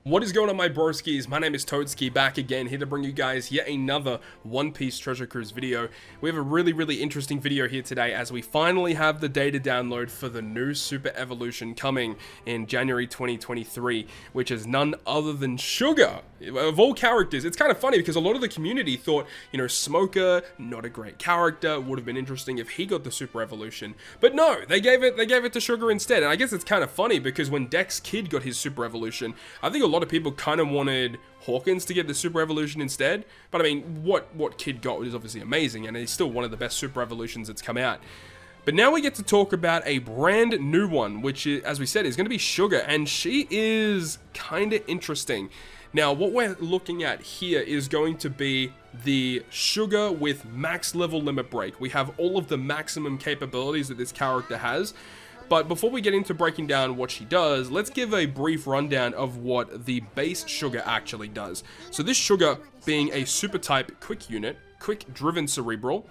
What is going on, my broskiis? My name is Toadskii, back again, here to bring you guys yet another One Piece Treasure Cruise video. We have a really interesting video here today as we finally have the data download for the new Super Evolution coming in January 2023, which is none other than Sugar. Of all characters, it's kind of funny because a lot of the community thought, Smoker, not a great character, would have been interesting if he got the Super Evolution. But no, they gave it to Sugar instead. And I guess it's kind of funny because when Dex Kid got his Super Evolution, I think a lot of people kind of wanted Hawkins to get the Super Evolution instead. But I mean, what Kid got is obviously amazing, and he's still one of the best Super Evolutions that's come out. But now we get to talk about a brand new one, which, as we said, is going to be Sugar, and she is kind of interesting. Now, what we're looking at here is going to be the Sugar with max level limit break. We have all of the maximum capabilities that this character has. But before we get into breaking down what she does, let's give a brief rundown of what the base Sugar actually does. So this Sugar being a super type quick unit, quick driven cerebral,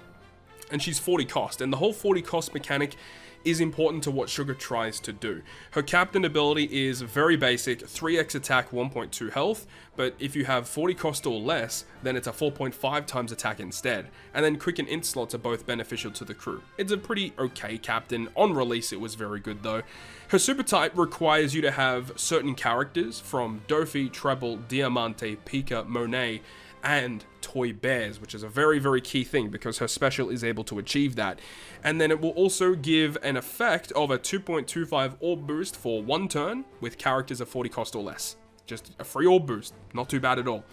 and she's 40 cost, and the whole 40 cost mechanic is important to what Sugar tries to do. Her captain ability is very basic, 3x attack, 1.2 health, but if you have 40 cost or less, then it's a 4.5 times attack instead. And then quick and int slots are both beneficial to the crew. It's a pretty okay captain. On release, it was very good though. Her super type requires you to have certain characters from Dofi, Treble, Diamante, Pika, Monet, and Toy Bears, which is a very key thing because her special is able to achieve that. And then it will also give an effect of a 2.25 orb boost for one turn with characters of 40 cost or less. Just a free orb boost, not too bad at all.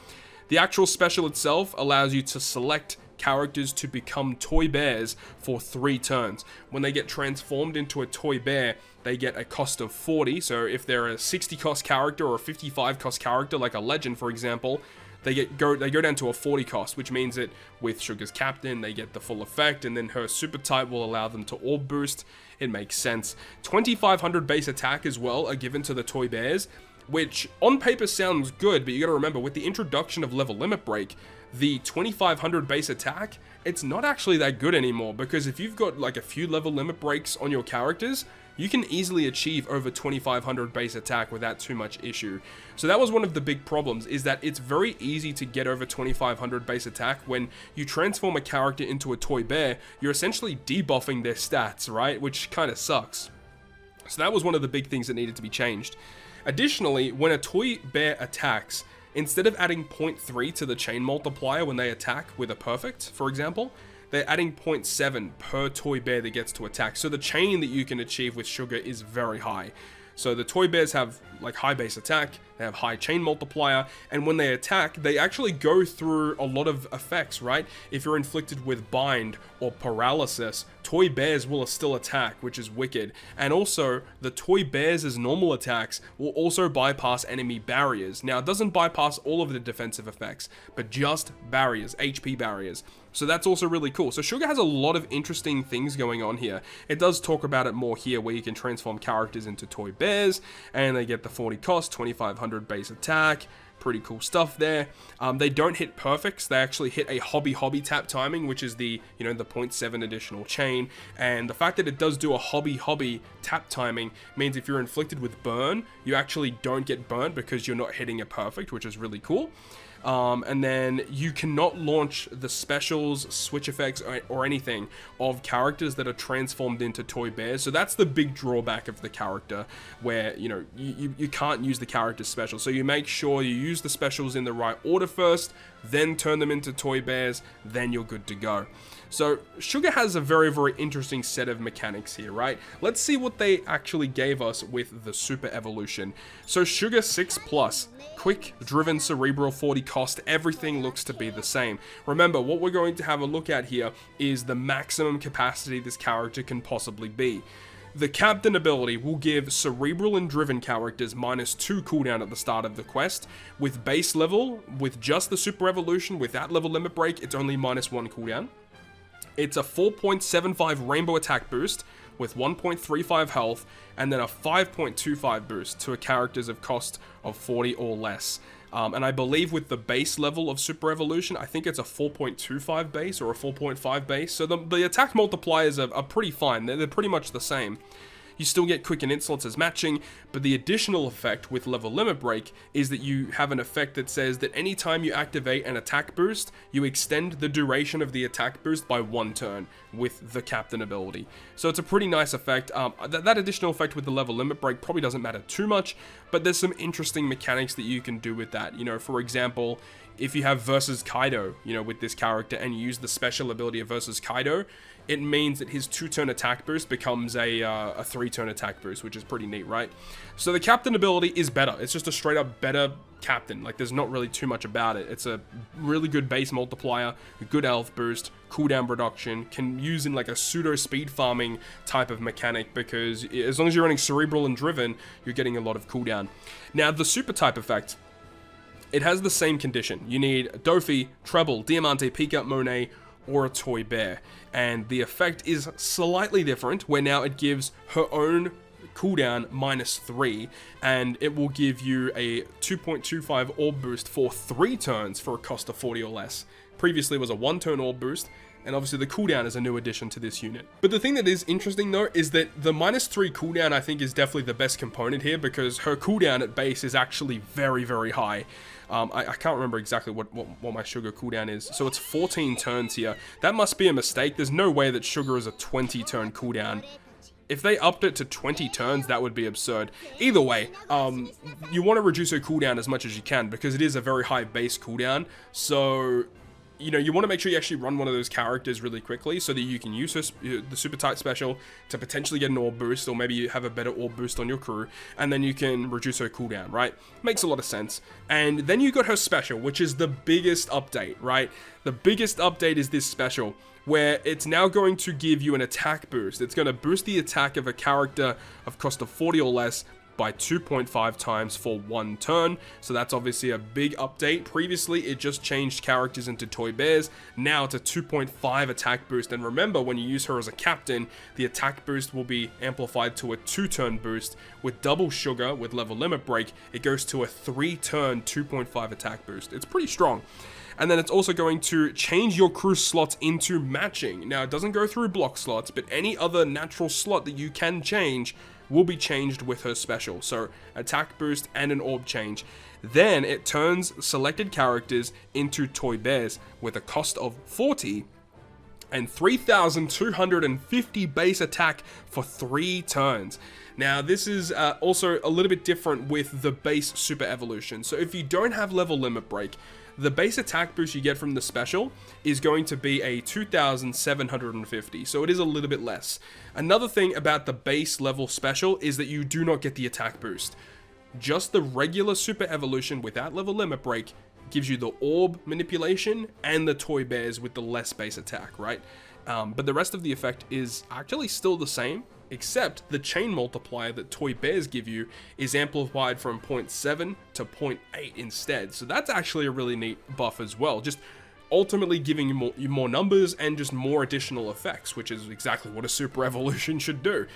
The actual special itself allows you to select characters to become Toy Bears for 3 turns. When they get transformed into a Toy Bear, they get a cost of 40, so if they're a 60 cost character or a 55 cost character, like a legend for example, they go down to a 40 cost, which means that with Sugar's captain, they get the full effect, and then her super type will allow them to orb boost. It makes sense. 2500 base attack as well are given to the Toy Bears, which on paper sounds good, but you gotta remember, with the introduction of level limit break, the 2500 base attack, it's not actually that good anymore, because if you've got like a few level limit breaks on your characters, you can easily achieve over 2500 base attack without too much issue. So that was one of the big problems, is that it's very easy to get over 2500 base attack. When you transform a character into a Toy Bear, you're essentially debuffing their stats, right? Which kind of sucks. So that was one of the big things that needed to be changed. Additionally, when a Toy Bear attacks, instead of adding 0.3 to the chain multiplier when they attack with a perfect, for example, they're adding 0.7 per Toy Bear that gets to attack. So the chain that you can achieve with Sugar is very high. So the Toy Bears have like high base attack, they have high chain multiplier, and when they attack, they actually go through a lot of effects, right? If you're inflicted with bind or paralysis, Toy Bears will still attack, which is wicked. And also, the Toy Bears' normal attacks will also bypass enemy barriers. Now, it doesn't bypass all of the defensive effects, but just barriers, HP barriers. So that's also really cool. So Sugar has a lot of interesting things going on here. It does talk about it more here, where you can transform characters into Toy Bears, and they get the 40 cost, 2500 base attack. Pretty cool stuff there. They don't hit perfects, they actually hit a hobby tap timing, which is the, the 0.7 additional chain. And the fact that it does do a hobby tap timing means if you're inflicted with burn, you actually don't get burned because you're not hitting a perfect, which is really cool. And then you cannot launch the specials, switch effects, or anything of characters that are transformed into Toy Bears. So that's the big drawback of the character, where, you can't use the character's special. So you make sure you use the specials in the right order first, then turn them into Toy Bears, then you're good to go. So Sugar has a very interesting set of mechanics here, right? Let's see what they actually gave us with the Super Evolution. So Sugar 6+, quick, driven, cerebral, 40 cost, everything looks to be the same. Remember, what we're going to have a look at here is the maximum capacity this character can possibly be. The captain ability will give cerebral and driven characters -2 cooldown at the start of the quest. With base level, with just the Super Evolution, without level limit break, it's only -1 cooldown. It's a 4.75 rainbow attack boost with 1.35 health, and then a 5.25 boost to a characters of cost of 40 or less. And I believe with the base level of Super Evolution, I think it's a 4.25 base or a 4.5 base. So the attack multipliers are pretty fine. They're pretty much the same. You still get quick and int slots as matching, but the additional effect with level limit break is that you have an effect that says that anytime you activate an attack boost, you extend the duration of the attack boost by 1 turn with the captain ability. So it's a pretty nice effect. That additional effect with the level limit break probably doesn't matter too much, but there's some interesting mechanics that you can do with that. You know, for example, if you have versus Kaido, you know, with this character, and you use the special ability of versus Kaido, it means that his 2-turn attack boost becomes a 3-turn attack boost, which is pretty neat, right? So the captain ability is better. It's just a straight up better captain. Like, there's not really too much about it. It's a really good base multiplier, a good health boost, cooldown reduction, can use in like a pseudo speed farming type of mechanic, because as long as you're running cerebral and driven, you're getting a lot of cooldown. Now, the super type effect, it has the same condition. You need Dofi, Treble, Diamante, Pika, Monet, or a toy bear. And the effect is slightly different, where now it gives her own cooldown -3, and it will give you a 2.25 orb boost for 3 turns for a cost of 40 or less. Previously it was a 1-turn orb boost, and obviously the cooldown is a new addition to this unit. But the thing that is interesting though is that the -3 cooldown I think is definitely the best component here, because her cooldown at base is actually very, very high. I can't remember exactly what my Sugar cooldown is. So it's 14 turns here. That must be a mistake. There's no way that Sugar is a 20-turn cooldown. If they upped it to 20 turns, that would be absurd. Either way, you want to reduce her cooldown as much as you can, because it is a very high base cooldown. So, you know, you want to make sure you actually run one of those characters really quickly so that you can use the super tight special to potentially get an orb boost, or maybe you have a better orb boost on your crew, and then you can reduce her cooldown, right? Makes a lot of sense. And then you got her special, which is the biggest update, right? The biggest update is this special, where it's now going to give you an attack boost. It's going to boost the attack of a character of cost of 40 or less by 2.5 times for 1 turn. So that's obviously a big update. Previously, it just changed characters into toy bears. Now it's a 2.5 attack boost. And remember, when you use her as a captain, the attack boost will be amplified to a 2-turn boost. With double Sugar, with level limit break, it goes to a 3-turn 2.5 attack boost. It's pretty strong. And then it's also going to change your crew slots into matching. Now, it doesn't go through block slots, but any other natural slot that you can change will be changed with her special. So, attack boost and an orb change. Then it turns selected characters into toy bears with a cost of 40 and 3,250 base attack for 3 turns. Now, this is also a little bit different with the base super evolution. So if you don't have level limit break, the base attack boost you get from the special is going to be a 2,750, so it is a little bit less. Another thing about the base level special is that you do not get the attack boost. Just the regular super evolution without level limit break gives you the orb manipulation and the toy bears with the less base attack, right? But the rest of the effect is actually still the same, except the chain multiplier that toy bears give you is amplified from 0.7 to 0.8 instead. So that's actually a really neat buff as well, just ultimately giving you more numbers and just more additional effects, which is exactly what a super evolution should do.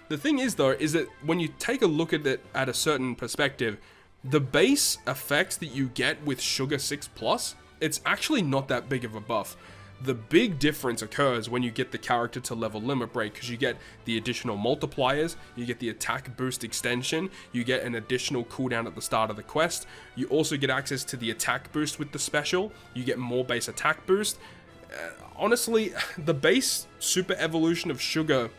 The thing is though, is that when you take a look at it at a certain perspective, the base effects that you get with Sugar 6+, it's actually not that big of a buff. The big difference occurs when you get the character to level limit break, because you get the additional multipliers, you get the attack boost extension, you get an additional cooldown at the start of the quest, you also get access to the attack boost with the special, you get more base attack boost. Honestly, the base super evolution of Sugar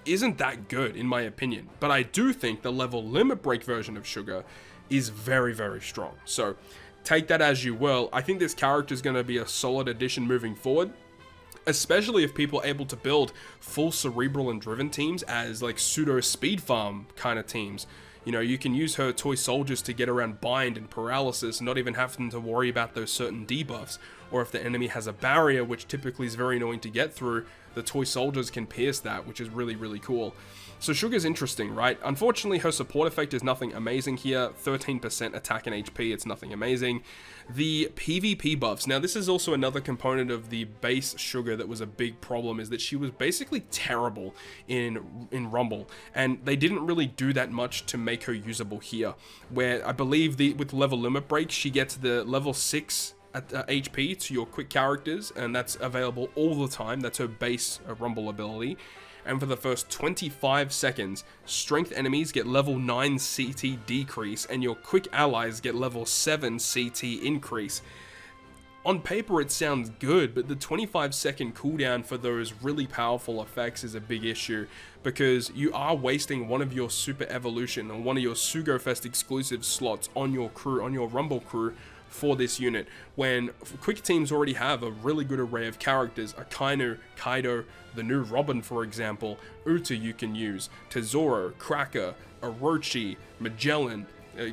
isn't that good in my opinion, but I do think the level limit break version of Sugar is very, very strong. So take that as you will. I think this character is going to be a solid addition moving forward, especially if people are able to build full cerebral and driven teams as like pseudo speed farm kind of teams. You know, you can use her toy soldiers to get around bind and paralysis, not even having to worry about those certain debuffs. Or if the enemy has a barrier, which typically is very annoying to get through, the toy soldiers can pierce that, which is really, really cool. So Sugar's interesting, right? Unfortunately, her support effect is nothing amazing here. 13% attack and HP, it's nothing amazing. The PvP buffs. Now, this is also another component of the base Sugar that was a big problem, is that she was basically terrible in Rumble. And they didn't really do that much to make her usable here. Where I believe with level limit break, she gets the level 6 HP to your quick characters, and that's available all the time. That's her base Rumble ability. and for the first 25 seconds, strength enemies get level 9 CT decrease, and your quick allies get level 7 CT increase. On paper it sounds good, but the 25-second cooldown for those really powerful effects is a big issue, because you are wasting one of your Super Evolution or one of your Sugofest exclusive slots on your crew, on your Rumble crew, for this unit, when quick teams already have a really good array of characters. Akainu, Kaido, the new Robin for example, Uta you can use, Tesoro, Cracker, Orochi, Magellan,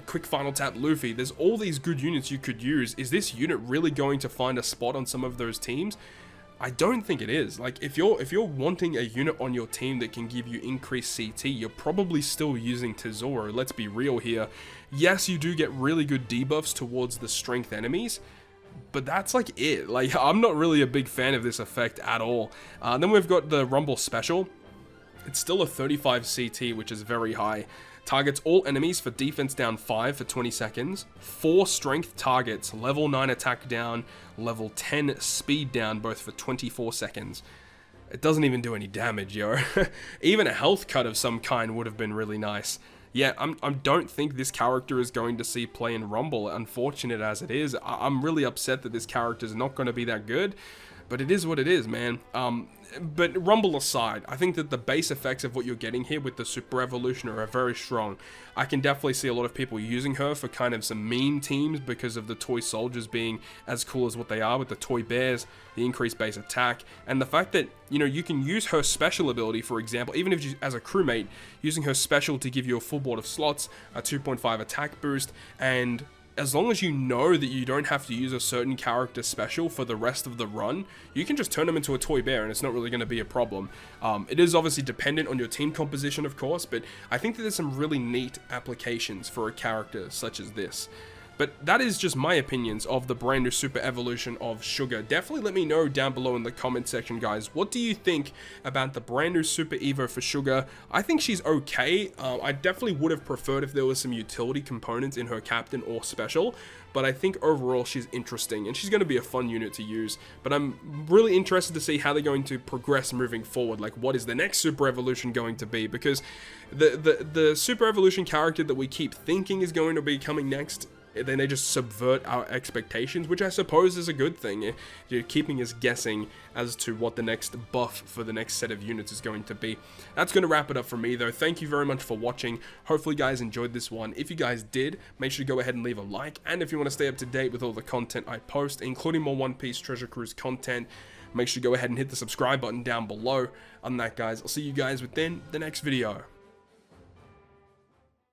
quick final tap Luffy. There's all these good units you could use. Is this unit really going to find a spot on some of those teams? I don't think it is. Like, if you're wanting a unit on your team that can give you increased CT, you're probably still using Tesoro. Let's be real here. Yes, you do get really good debuffs towards the strength enemies, but that's like it. Like, I'm not really a big fan of this effect at all. Then we've got the Rumble Special. It's still a 35 CT, which is very high. Targets all enemies for defense down 5 for 20 seconds. 4 strength targets, level 9 attack down, level 10 speed down, both for 24 seconds. It doesn't even do any damage, yo. Even a health cut of some kind would have been really nice. Yeah, I don't think this character is going to see play in Rumble, unfortunate as it is. I'm really upset that this character is not going to be that good, but it is what it is, man. But Rumble aside, I think that the base effects of what you're getting here with the Super Evolution are very strong. I can definitely see a lot of people using her for kind of some meme teams because of the toy soldiers being as cool as what they are, with the toy bears, the increased base attack, and the fact that, you know, you can use her special ability, for example, even if you, as a crewmate, using her special to give you a full board of slots, a 2.5 attack boost, and as long as you know that you don't have to use a certain character special for the rest of the run, you can just turn them into a toy bear and it's not really going to be a problem. It is obviously dependent on your team composition, of course, but I think that there's some really neat applications for a character such as this. But that is just my opinions of the brand new Super Evolution of Sugar. Definitely let me know down below in the comment section, guys. What do you think about the brand new Super Evo for Sugar? I think she's okay. I definitely would have preferred if there was some utility components in her captain or special. But I think overall she's interesting and she's going to be a fun unit to use. But I'm really interested to see how they're going to progress moving forward. Like, what is the next Super Evolution going to be? Because the Super Evolution character that we keep thinking is going to be coming next, then they just subvert our expectations, which I suppose is a good thing. You're keeping us guessing as to what the next buff for the next set of units is going to be. That's going to wrap it up for me, though. Thank you very much for watching. Hopefully you guys enjoyed this one. If you guys did, make sure to go ahead and leave a like, and if you want to stay up to date with all the content I post, including more One Piece Treasure Cruise content, make sure to go ahead and hit the subscribe button down below. Other than that, guys, I'll see you guys within the next video.